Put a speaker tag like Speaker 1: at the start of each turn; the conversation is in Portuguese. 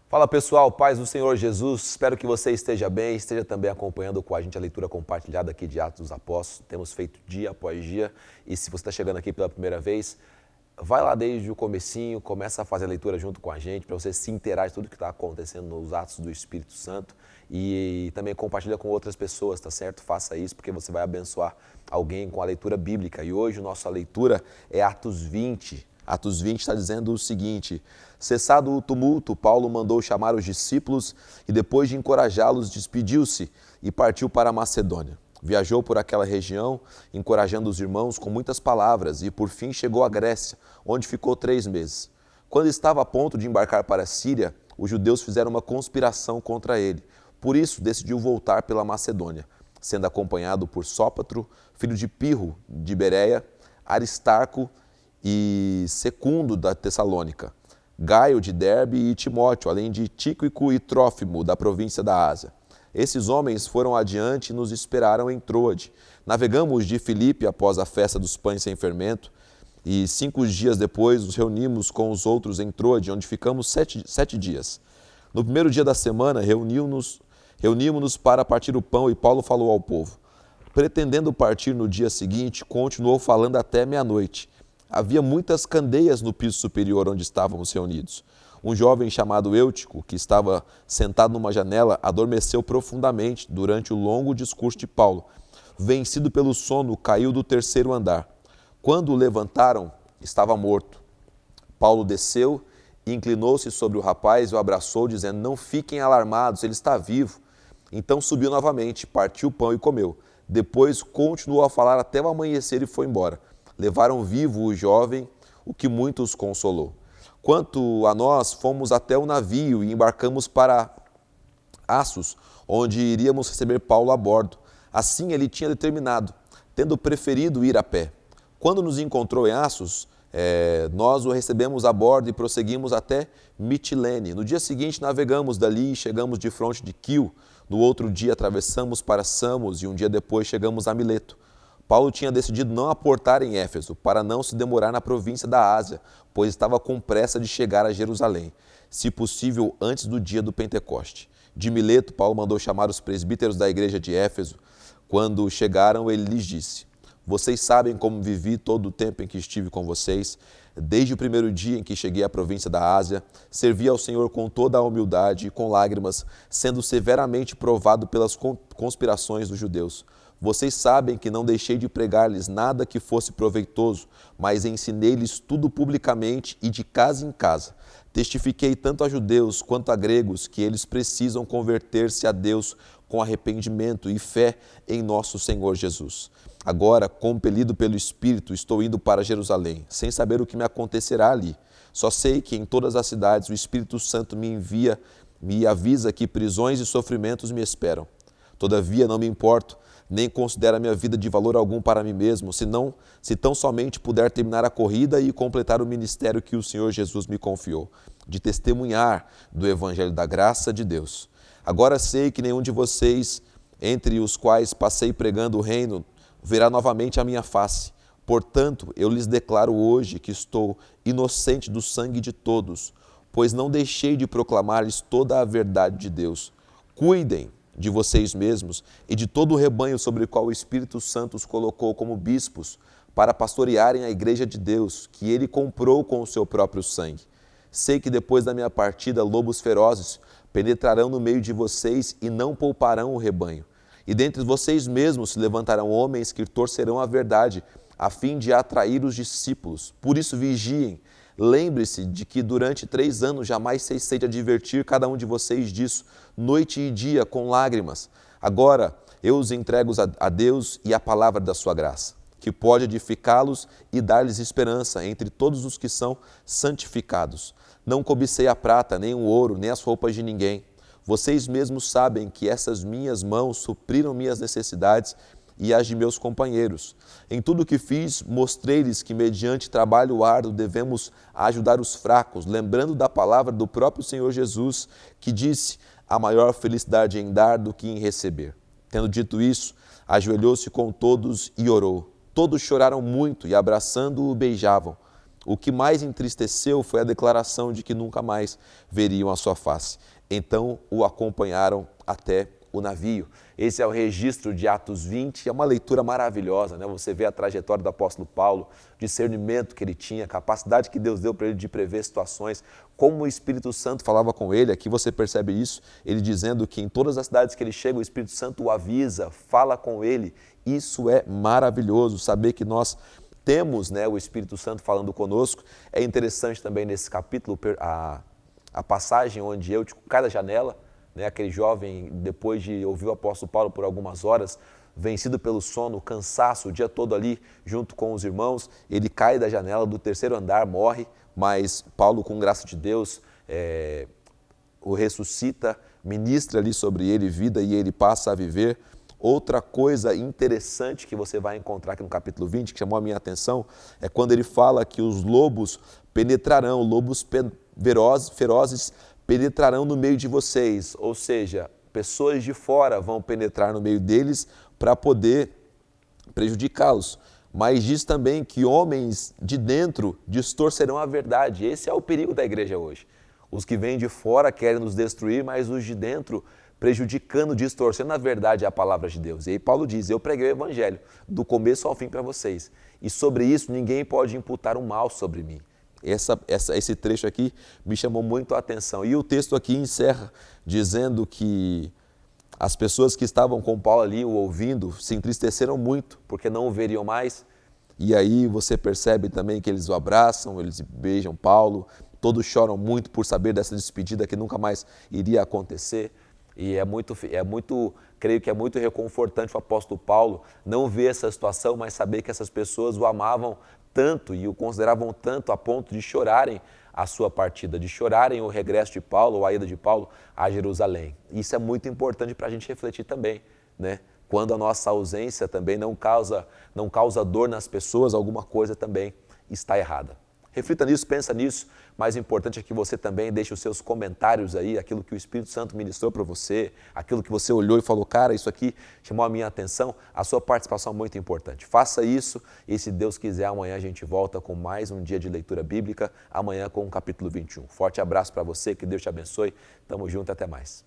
Speaker 1: Fala pessoal, paz do Senhor Jesus, espero que você esteja bem, esteja também acompanhando com a gente a leitura compartilhada aqui de Atos dos Apóstolos. Temos feito dia após dia e se você está chegando aqui pela primeira vez, vai lá desde o comecinho, começa a fazer a leitura junto com a gente para você se inteirar de tudo que está acontecendo nos Atos do Espírito Santo e também compartilha com outras pessoas, tá certo? Faça isso porque você vai abençoar alguém com a leitura bíblica e hoje a nossa leitura é Atos 20. Atos 20 está dizendo o seguinte: cessado o tumulto, Paulo mandou chamar os discípulos e depois de encorajá-los, despediu-se e partiu para a Macedônia. Viajou por aquela região, encorajando os irmãos com muitas palavras e por fim chegou à Grécia, onde ficou 3 meses. Quando estava a ponto de embarcar para a Síria, os judeus fizeram uma conspiração contra ele. Por isso decidiu voltar pela Macedônia, sendo acompanhado por Sópatro, filho de Pirro, de Bereia, Aristarco e Secundo da Tessalônica, Gaio de Derbe e Timóteo, além de Tíquico e Trófimo da província da Ásia. Esses homens foram adiante e nos esperaram em Troade. Navegamos de Filipe após a festa dos pães sem fermento e 5 dias depois nos reunimos com os outros em Troade, onde ficamos 7 dias. No primeiro dia da semana reunimos-nos para partir o pão e Paulo falou ao povo. Pretendendo partir no dia seguinte, continuou falando até meia-noite. Havia muitas candeias no piso superior onde estávamos reunidos. Um jovem chamado Eutico, que estava sentado numa janela, adormeceu profundamente durante o longo discurso de Paulo. Vencido pelo sono, caiu do 3º andar. Quando o levantaram, estava morto. Paulo desceu e inclinou-se sobre o rapaz e o abraçou, dizendo: não fiquem alarmados, ele está vivo. Então subiu novamente, partiu o pão e comeu. Depois continuou a falar até o amanhecer e foi embora. Levaram vivo o jovem, o que muitos consolou. Quanto a nós, fomos até o navio e embarcamos para Assos, onde iríamos receber Paulo a bordo. Assim ele tinha determinado, tendo preferido ir a pé. Quando nos encontrou em Assos, nós o recebemos a bordo e prosseguimos até Mitilene. No dia seguinte navegamos dali e chegamos de fronte de Quio. No outro dia atravessamos para Samos e um dia depois chegamos a Mileto. Paulo tinha decidido não aportar em Éfeso, para não se demorar na província da Ásia, pois estava com pressa de chegar a Jerusalém, se possível antes do dia do Pentecoste. De Mileto, Paulo mandou chamar os presbíteros da igreja de Éfeso. Quando chegaram, ele lhes disse: vocês sabem como vivi todo o tempo em que estive com vocês, desde o primeiro dia em que cheguei à província da Ásia, servi ao Senhor com toda a humildade e com lágrimas, sendo severamente provado pelas conspirações dos judeus. Vocês sabem que não deixei de pregar-lhes nada que fosse proveitoso, mas ensinei-lhes tudo publicamente e de casa em casa. Testifiquei tanto a judeus quanto a gregos que eles precisam converter-se a Deus com arrependimento e fé em nosso Senhor Jesus. Agora, compelido pelo Espírito, estou indo para Jerusalém, sem saber o que me acontecerá ali. Só sei que em todas as cidades o Espírito Santo me avisa que prisões e sofrimentos me esperam. Todavia, não me importo, nem considero a minha vida de valor algum para mim mesmo, se tão somente puder terminar a corrida e completar o ministério que o Senhor Jesus me confiou, de testemunhar do Evangelho da graça de Deus. Agora sei que nenhum de vocês, entre os quais passei pregando o reino, verá novamente a minha face. Portanto, eu lhes declaro hoje que estou inocente do sangue de todos, pois não deixei de proclamar-lhes toda a verdade de Deus. Cuidem de vocês mesmos e de todo o rebanho sobre o qual o Espírito Santo os colocou como bispos, para pastorearem a igreja de Deus, que ele comprou com o seu próprio sangue. Sei que depois da minha partida, lobos ferozes penetrarão no meio de vocês e não pouparão o rebanho. E dentre vocês mesmos se levantarão homens que torcerão a verdade, a fim de atrair os discípulos. Por isso vigiem. Lembre-se de que durante 3 anos jamais cessei de advertir cada um de vocês disso, noite e dia, com lágrimas. Agora eu os entrego a Deus e à palavra da sua graça, que pode edificá-los e dar-lhes esperança entre todos os que são santificados. Não cobicei a prata, nem o ouro, nem as roupas de ninguém. Vocês mesmos sabem que essas minhas mãos supriram minhas necessidades e as de meus companheiros. Em tudo o que fiz, mostrei-lhes que, mediante trabalho árduo, devemos ajudar os fracos, lembrando da palavra do próprio Senhor Jesus, que disse: há maior felicidade em dar do que em receber. Tendo dito isso, ajoelhou-se com todos e orou. Todos choraram muito e, abraçando-o, beijavam. o que mais entristeceu foi a declaração de que nunca mais veriam a sua face. Então o acompanharam até o navio. Esse é o registro de Atos 20, é uma leitura maravilhosa, né? Você vê a trajetória do apóstolo Paulo, o discernimento que ele tinha, a capacidade que Deus deu para ele de prever situações, como o Espírito Santo falava com ele. Aqui você percebe isso, ele dizendo que em todas as cidades que ele chega, o Espírito Santo o avisa, fala com ele. Isso é maravilhoso, saber que nós temos, né, o Espírito Santo falando conosco. É interessante também nesse capítulo a passagem onde eu cai da janela, né, aquele jovem, depois de ouvir o apóstolo Paulo por algumas horas, vencido pelo sono, cansaço, o dia todo ali junto com os irmãos, ele cai da janela do terceiro andar, morre, mas Paulo, com graça de Deus, o ressuscita, ministra ali sobre ele vida e ele passa a viver. Outra coisa interessante que você vai encontrar aqui no capítulo 20, que chamou a minha atenção, é quando ele fala que os lobos penetrarão, lobos ferozes penetrarão no meio de vocês, ou seja, pessoas de fora vão penetrar no meio deles para poder prejudicá-los. Mas diz também que homens de dentro distorcerão a verdade. Esse é o perigo da igreja hoje. Os que vêm de fora querem nos destruir, mas os de dentro prejudicando, distorcendo a verdade e a palavra de Deus. E aí Paulo diz, eu preguei o evangelho do começo ao fim para vocês. E sobre isso ninguém pode imputar um mal sobre mim. Esse trecho aqui me chamou muito a atenção. E o texto aqui encerra dizendo que as pessoas que estavam com Paulo ali, o ouvindo, se entristeceram muito, porque não o veriam mais. E aí você percebe também que eles o abraçam, eles beijam Paulo, todos choram muito por saber dessa despedida que nunca mais iria acontecer. E creio que é muito reconfortante o apóstolo Paulo não ver essa situação, mas saber que essas pessoas o amavam tanto e o consideravam tanto a ponto de chorarem a sua partida, de chorarem o regresso de Paulo, ou a ida de Paulo a Jerusalém. Isso é muito importante para a gente refletir também, né? Quando a nossa ausência também não causa dor nas pessoas, alguma coisa também está errada. Reflita nisso, pensa nisso. Mais importante é que você também deixe os seus comentários aí, aquilo que o Espírito Santo ministrou para você, aquilo que você olhou e falou, cara, isso aqui chamou a minha atenção. A sua participação é muito importante. Faça isso e, se Deus quiser, amanhã a gente volta com mais um dia de leitura bíblica, amanhã com o capítulo 21. Forte abraço para você, que Deus te abençoe. Tamo junto, até mais.